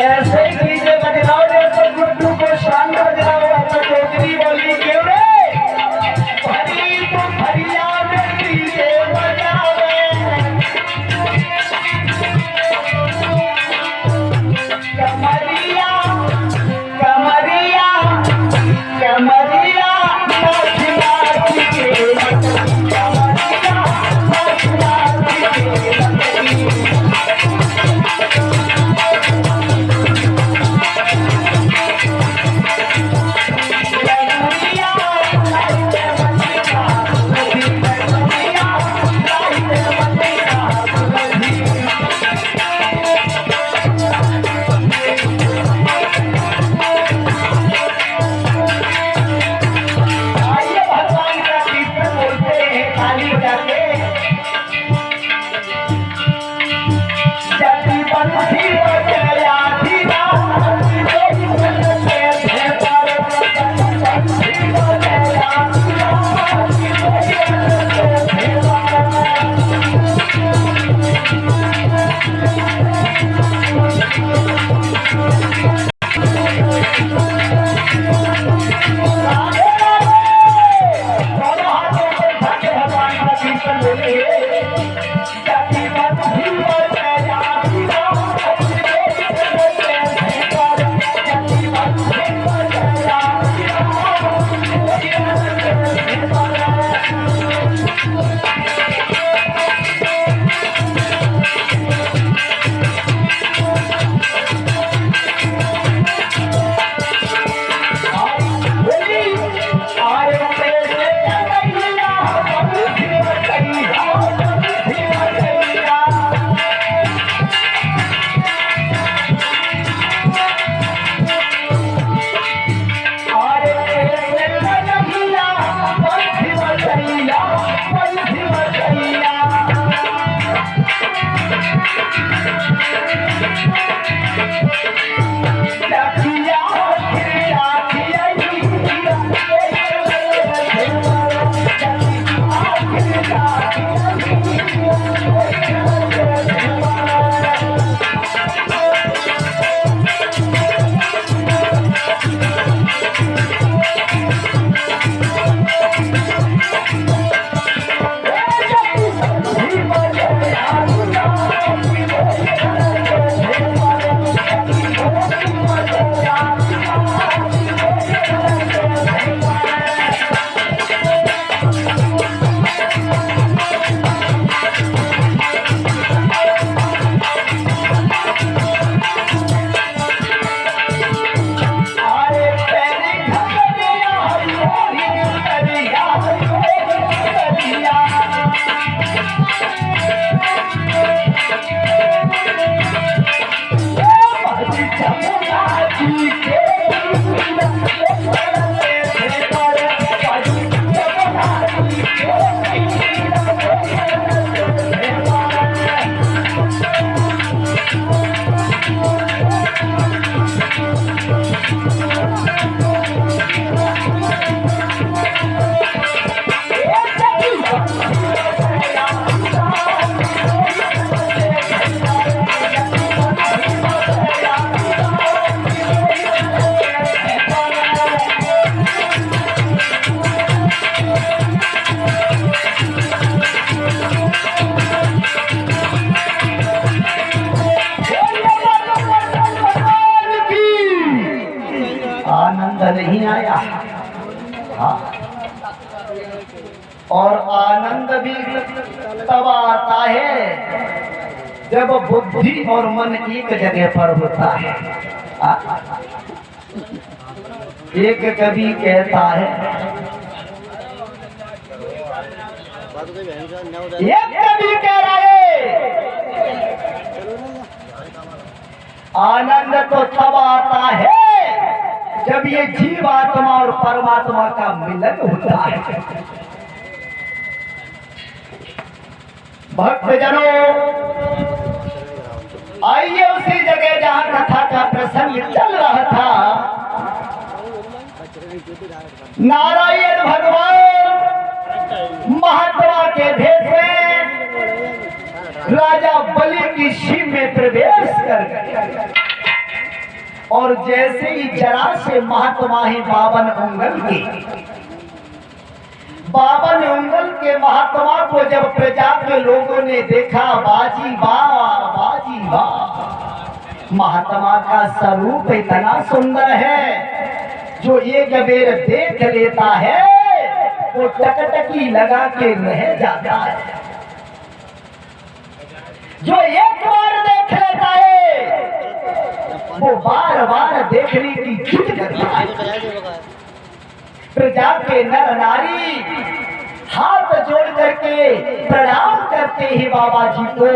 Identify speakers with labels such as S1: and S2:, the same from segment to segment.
S1: ऐसे ही कीजिए बदलाव जैसे गुड्डू को शांत बदलाव तो चौधरी बोली क्यों रे भरी तो भरिया में कीजिए बजावे कमरिया कमरिया कमरिया नहीं आया। हाँ। और आनंद भी तब आता है जब बुद्धि और मन एक जगह पर होता है। एक कवि कहता है, एक कवि कह रहे आनंद तो तब आता है जब ये जीवात्मा और परमात्मा का मिलन होता है। भक्तजनों, आइए उसी जगह जहां कथा का प्रसंग चल रहा था। नारायण भगवान महात्मा के भेष में राजा बलि की शिव में प्रवेश कर गए और जैसे ही जरा से महात्मा ही 52 उंगल के महात्मा को जब प्रजा के लोगों ने देखा, बाजी वाह महात्मा का स्वरूप इतना सुंदर है, जो एक बेर देख लेता है वो टकटकी लगा के रह जाता है, जो एक बार देख लेता है वो बार बार देखने की जिद करता है। प्रजा के नर नारी हाथ जोड़ करके प्रणाम करते हैं बाबा जी को।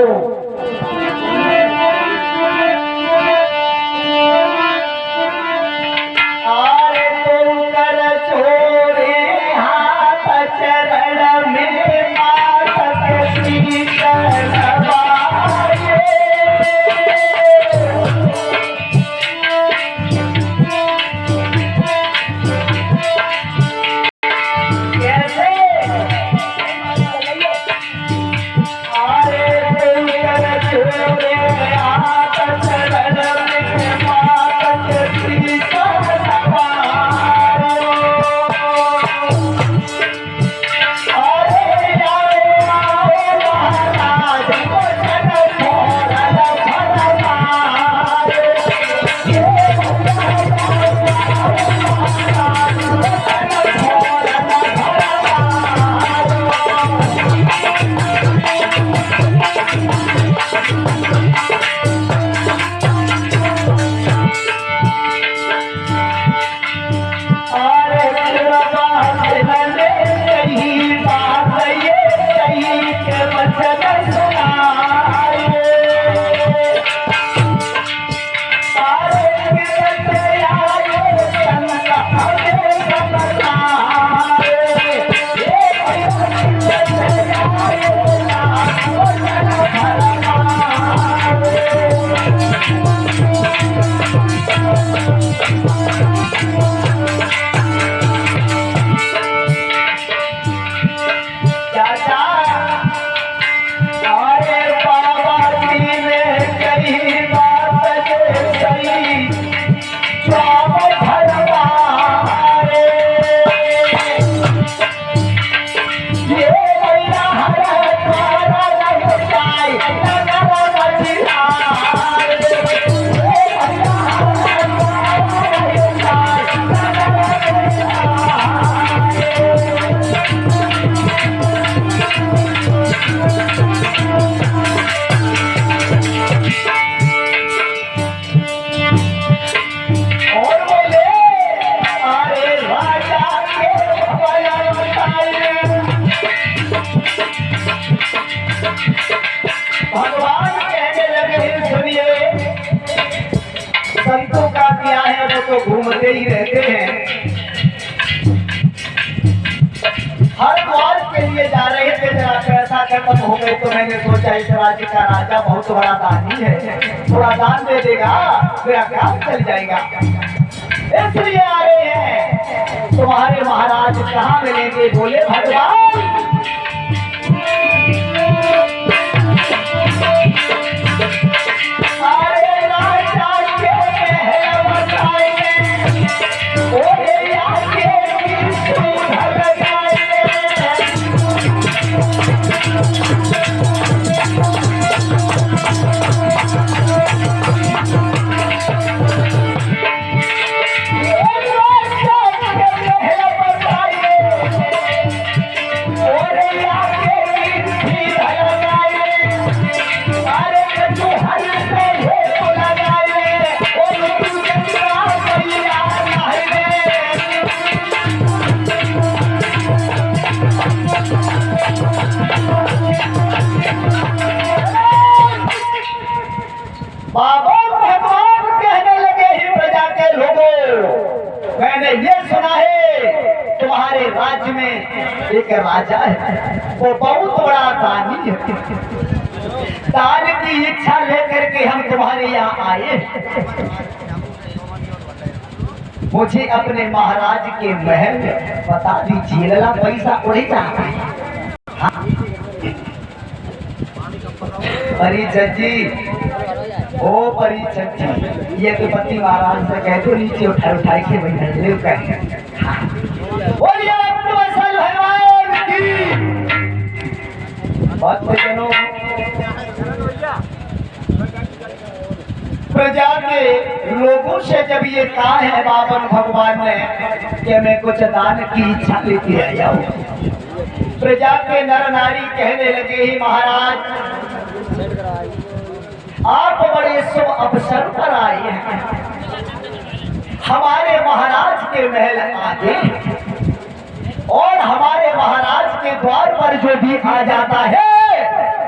S1: आरे तुम कर छोड़े हाथ चरण में माता की शरण संतों का क्या है, वो तो घूमते ही रहते हैं। हर द्वार के लिए जा रहे थे, मेरा पैसा खत्म हो गए तो मैंने सोचा इस राज्य का राजा बहुत बड़ा दानी है, थोड़ा दान दे देगा मेरा काम चल जाएगा, इसलिए आ रहे हैं। तुम्हारे महाराज कहाँ मिलेंगे? बोले भगवान बाबा भगवान कहने लगे ही प्रजा के लोगों, मैंने ये सुना है तुम्हारे राज्य में एक राजा है, वो बहुत बड़ा दानी है, दान की इच्छा लेकर के हम तुम्हारे यहाँ आए। मुझे अपने महाराज के महल में बता दीजिए, लला पैसा उड़ी जाता है। परिचत जी, ओ परिचत जी, ये तो पति महाराज से कह दो नीचे उठा के बैठा ले कहे। बोलिए वत्सल भगवान की। भक्तजनों, प्रजा के लोगों से जब ये कहा है बावन भगवान ने कि मैं कुछ दान की इच्छा लेके आया हूँ, प्रजा के नर नारी कहने लगे ही महाराज आप बड़े शुभ अवसर पर आए हैं, हमारे महाराज के महल आगे और हमारे महाराज के द्वार पर जो भी आ जाता है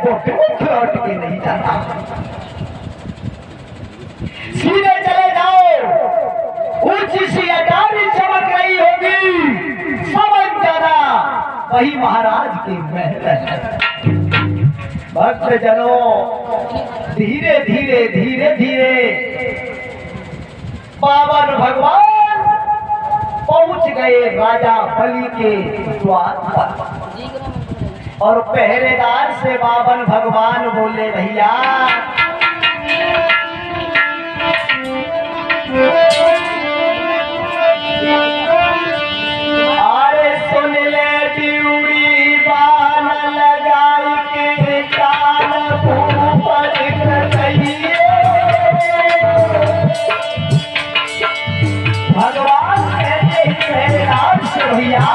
S1: वो मुख लौट के नहीं जाता, सीधे चले जाओ, ऊंची सी अटारी चमक रही होगी, समझ जाना वही महाराज के महल है। भक्तजनों, धीरे धीरे धीरे धीरे पावन भगवान पहुंच गए राजा बलि के द्वार पर और पहरेदार से बावन भगवान बोले भैया अरे सुन ले ड्यूरी बान लगाई के कान ऊपर कहिए, भगवान कहते पहरेदार से भैया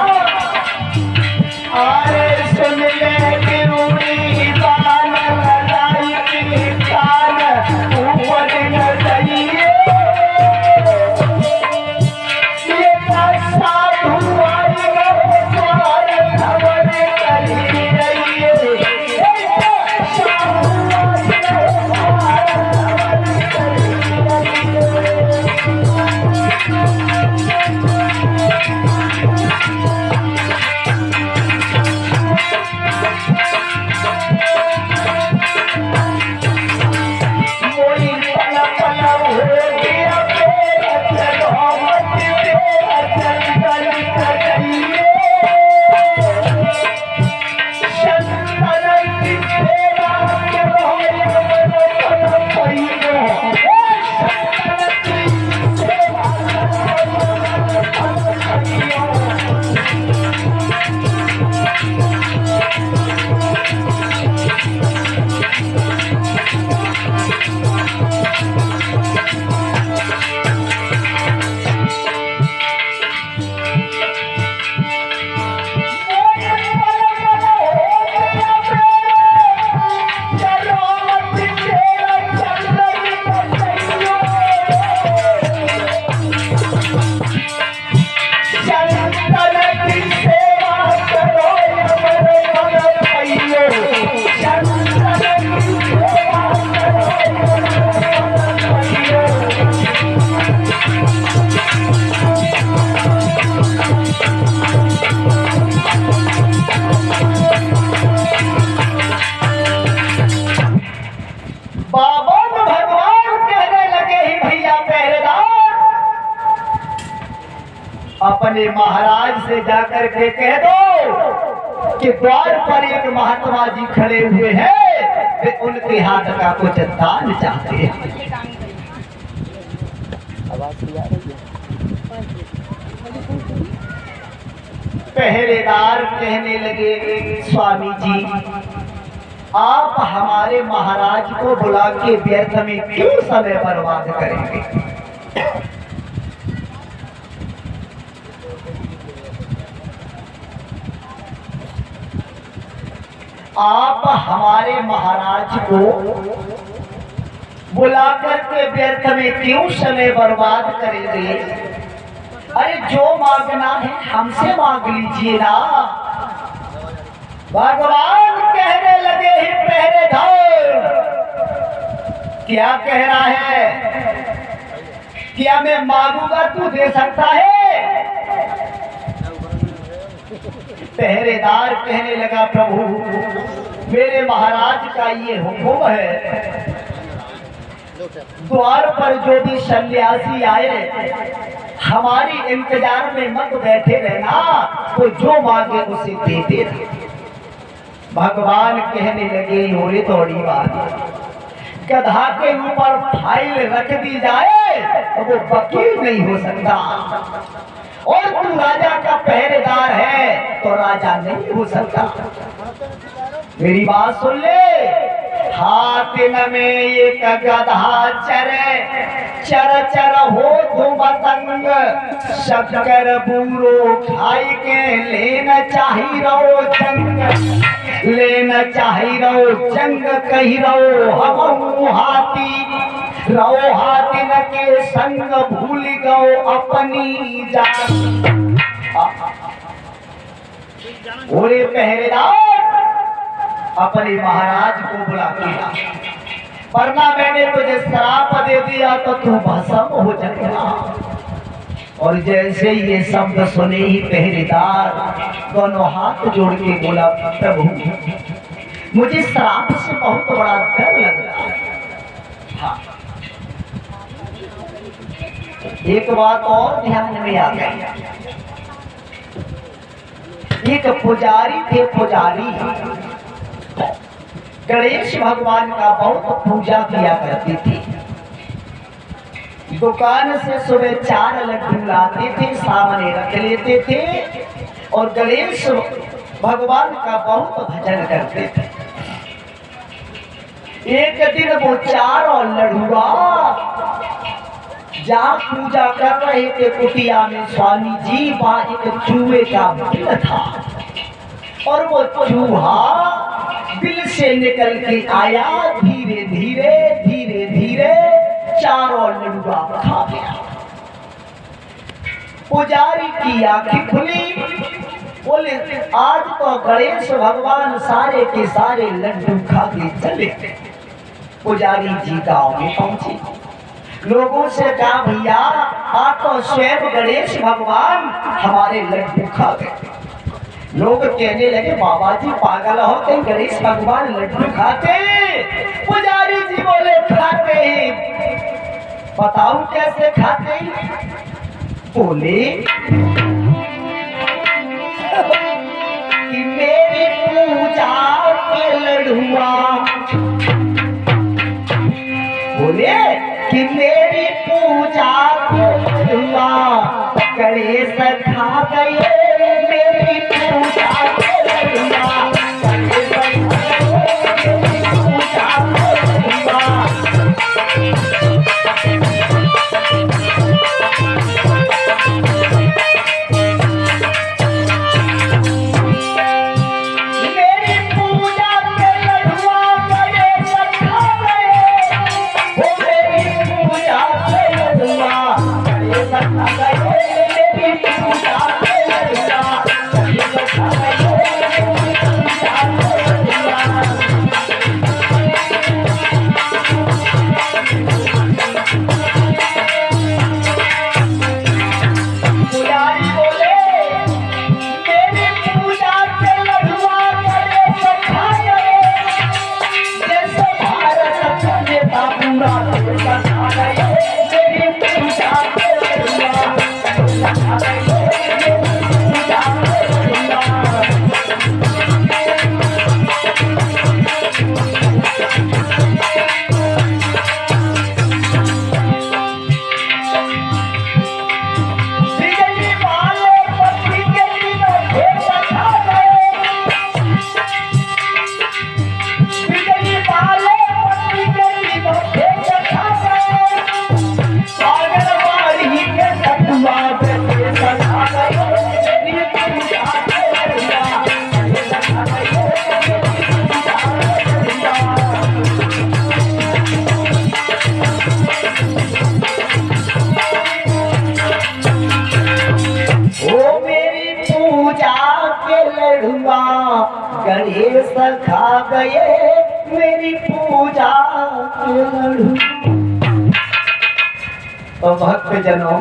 S1: अरे सुन ले ड्यूरी बान लगाई के कान ऊपर कहिए, अपने महाराज से जाकर के कह दो कि द्वार पर एक महात्मा जी खड़े हुए हैं, वे उनके हाथ का कुछ दान चाहते हैं। पहरेदार कहने लगे स्वामी जी आप हमारे महाराज को बुला के व्यर्थ में क्यों समय बर्बाद करेंगे, आप हमारे महाराज को बुला करके व्यर्थ में क्यों समय बर्बाद करेंगे, अरे जो मांगना है हमसे मांग लीजिए ना। भगवान कहने लगे ही पहरेदार क्या कह रहा है, क्या मैं मांगूंगा तू दे सकता है। पहरेदार कहने लगा प्रभु मेरे महाराज का ये हुक्म है, द्वार पर जो भी सन्यासी आए हमारी इंतजार में मत बैठे रहना, तो जो मांगे उसे दे देना। भगवान कहने लगे थोड़ी थोड़ी बात, गधा के ऊपर फाइल रख दी जाए तो वो वकील नहीं हो सकता, और तू राजा का पहरेदार है तो राजा नहीं हो सकता। मेरी बात सुन ले। हातिन में एक गधा चरे, चर चर हो तो मतंग, शक्कर बूरो खाई के लेना चाही रहो जंग, लेना चाही रहो जंग, कही रहो हम हाथी, रहो हातिन के संग, भूल गो अपनी जान। ओरे पहरेदार अपने महाराज को बुला के, वरना मैंने तुझे श्राप दे दिया तो तू भस्म हो जाएगा। और जैसे ये शब्द सुने ही पहरेदार दोनों हाथ जोड़ के बोला, प्रभु मुझे श्राप से बहुत बड़ा डर लग रहा है। हाँ, एक बात और ध्यान में आ गई। एक पुजारी थे, पुजारी गणेश भगवान का बहुत पूजा किया करती थी। दुकान से सुबह 4 लड्डू लाते थे, सामने रख लेते थे और गणेश भगवान का बहुत भजन करते थे। एक दिन वो 4 लड्डुआ जहाँ पूजा कर रहे थे कुटिया में स्वामी जी, वहां एक चूहे का बिल था और वो चूहा बिल से निकल के आया, धीरे धीरे धीरे धीरे 4 लड्डुआ खा गया। पुजारी की आंखें खुली, बोले आज तो गणेश भगवान सारे के सारे लड्डू खा के चले। पुजारी जी गांव में पहुंचे, लोगों से कहा भैया आप तो स्वयं गणेश भगवान हमारे लड्डू खा गए। लोग कहने लगे बाबा जी पागल हो, कहीं गणेश भगवान लड्डू खाते? पुजारी जी बोले खाते ही। बताओ कैसे खाते? बोले कि मेरी पूजा के लड्डुआ, बोले कि मेरी पूजा के लड्डुआ गणेश खा गए, मेरी पूजा के लड्डुआ गणेश खा गए, मेरी पूजा के लड्डुआ। गणेश खा गए मेरी पूजा के लड्डू। तो भक्त जनों,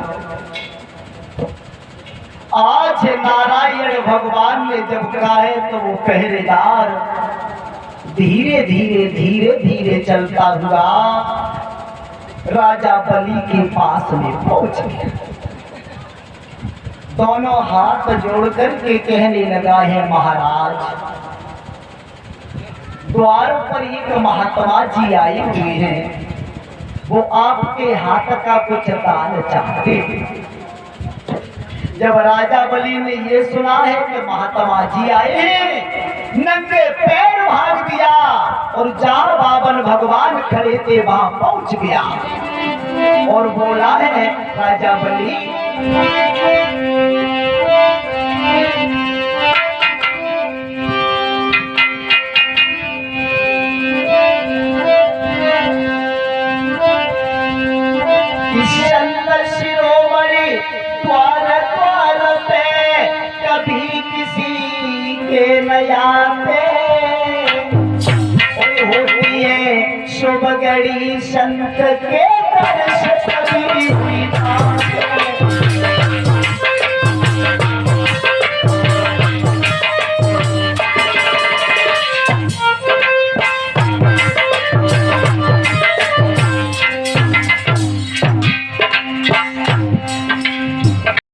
S1: आज नारायण भगवान ने जब कहा है तो वो पहरेदार धीरे धीरे धीरे धीरे चलता हुआ राजा बलि के पास में पहुंच गया। दोनों हाथ जोड़ करके कहने लगा है महाराज, द्वार पर एक महात्मा जी आए हुए हैं, वो आपके हाथ का कुछ दान चाहते हैं। जब राजा बलि ने ये सुना है कि महात्मा जी आए हैं, नंगे पैर भाग दिया और जहां बावन भगवान खड़े थे वहां पहुंच गया और बोला है राजा बलि, शिरोमणि द्वार द्वार पे कभी किसी के न आते, होती है शुभ घड़ी संत के